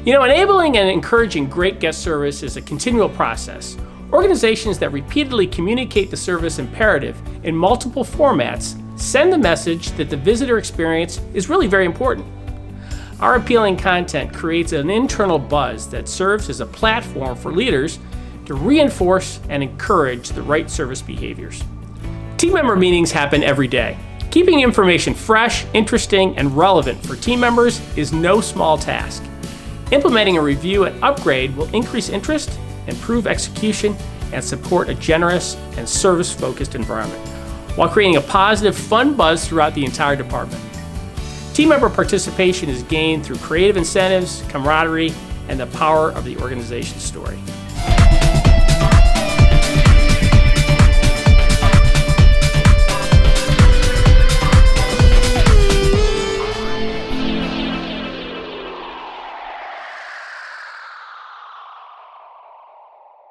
Enabling and encouraging great guest service is a continual process. Organizations that repeatedly communicate the service imperative in multiple formats send the message that the visitor experience is really very important. Our appealing content creates an internal buzz that serves as a platform for leaders to reinforce and encourage the right service behaviors. Team member meetings happen every day. Keeping information fresh, interesting, and relevant for team members is no small task. Implementing a review and upgrade will increase interest, improve execution, and support a generous and service-focused environment, while creating a positive, fun buzz throughout the entire department. Team member participation is gained through creative incentives, camaraderie, and the power of the organization's story.